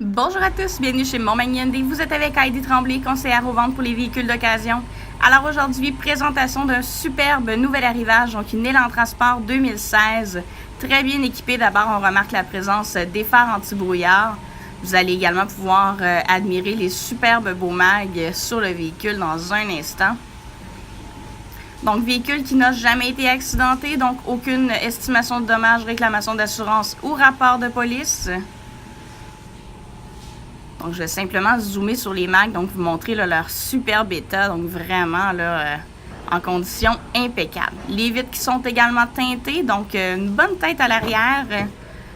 Bonjour à tous, bienvenue chez Montmagny Hyundai. Vous êtes avec Heidi Tremblay, conseillère aux ventes pour les véhicules d'occasion. Alors aujourd'hui, présentation d'un superbe nouvel arrivage, donc une Élan Transport 2016. Très bien équipé. D'abord, on remarque la présence des phares anti-brouillard. Vous allez également pouvoir admirer les superbes beaux mags sur le véhicule dans un instant. Donc, véhicule qui n'a jamais été accidenté, donc aucune estimation de dommages, réclamation d'assurance ou rapport de police. Donc, je vais simplement zoomer sur les mags, donc vous montrer là, leur superbe état, donc vraiment là, en condition impeccable. Les vitres qui sont également teintées, donc une bonne tête à l'arrière,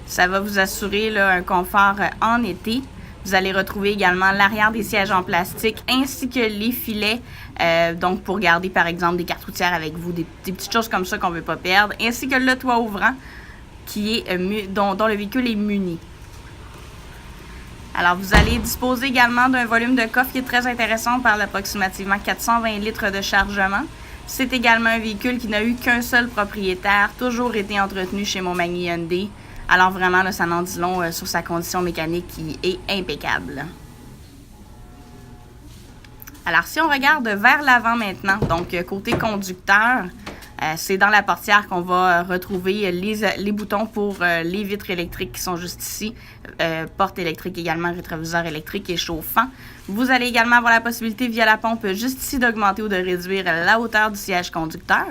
ça va vous assurer là, un confort en été. Vous allez retrouver également l'arrière des sièges en plastique ainsi que les filets, donc pour garder par exemple des cartes routières avec vous, des petites choses comme ça qu'on ne veut pas perdre, ainsi que le toit ouvrant qui est, dont le véhicule est muni. Alors, vous allez disposer également d'un volume de coffre qui est très intéressant. On parle d'approximativement 420 litres de chargement. C'est également un véhicule qui n'a eu qu'un seul propriétaire, toujours été entretenu chez Montmagny Hyundai. Alors vraiment, là, ça en dit long sur sa condition mécanique qui est impeccable. Alors, si on regarde vers l'avant maintenant, donc côté conducteur, c'est dans la portière qu'on va retrouver les boutons pour les vitres électriques qui sont juste ici. Porte électrique également, rétroviseur électrique et chauffant. Vous allez également avoir la possibilité via la pompe juste ici d'augmenter ou de réduire la hauteur du siège conducteur.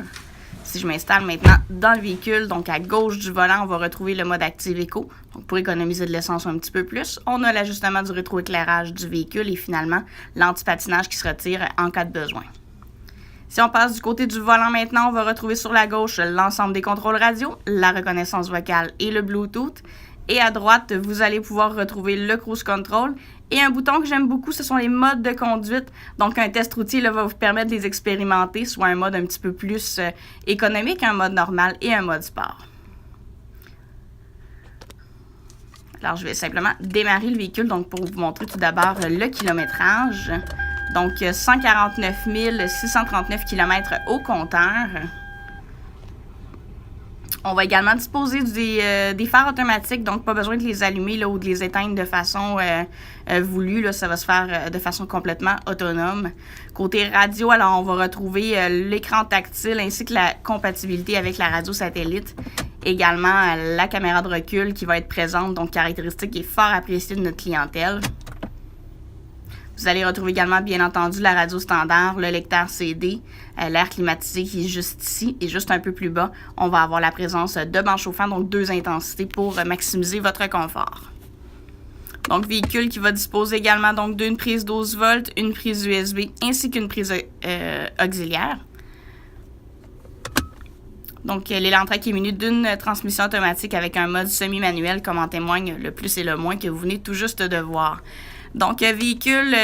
Si je m'installe maintenant dans le véhicule, donc à gauche du volant, on va retrouver le mode Active Eco. Donc pour économiser de l'essence un petit peu plus, on a l'ajustement du rétroéclairage du véhicule et finalement l'antipatinage qui se retire en cas de besoin. Si on passe du côté du volant maintenant, on va retrouver sur la gauche l'ensemble des contrôles radio, la reconnaissance vocale et le Bluetooth. Et à droite, vous allez pouvoir retrouver le Cruise Control. Et un bouton que j'aime beaucoup, ce sont les modes de conduite. Donc, un test routier là, va vous permettre de les expérimenter, soit un mode un petit peu plus économique, un mode normal et un mode sport. Alors, je vais simplement démarrer le véhicule donc pour vous montrer tout d'abord le kilométrage. Donc, 149 639 km au compteur. On va également disposer des phares automatiques, donc pas besoin de les allumer là, ou de les éteindre de façon voulue. Là, ça va se faire de façon complètement autonome. Côté radio, alors on va retrouver l'écran tactile ainsi que la compatibilité avec la radio satellite. Également, la caméra de recul qui va être présente, donc caractéristique qui est fort appréciée de notre clientèle. Vous allez retrouver également, bien entendu, la radio standard, le lecteur CD, l'air climatisé qui est juste ici et juste un peu plus bas. On va avoir la présence de bancs chauffants, donc 2 intensités pour maximiser votre confort. Donc, véhicule qui va disposer également donc d'une prise 12 volts, une prise USB ainsi qu'une prise auxiliaire. Donc, l'Élan Track est muni d'une transmission automatique avec un mode semi-manuel, comme en témoigne le plus et le moins que vous venez tout juste de voir. Donc, véhicule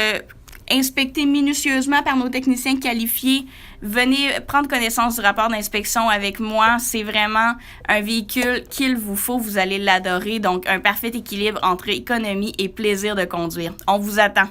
inspecté minutieusement par nos techniciens qualifiés. Venez prendre connaissance du rapport d'inspection avec moi. C'est vraiment un véhicule qu'il vous faut. Vous allez l'adorer. Donc, un parfait équilibre entre économie et plaisir de conduire. On vous attend.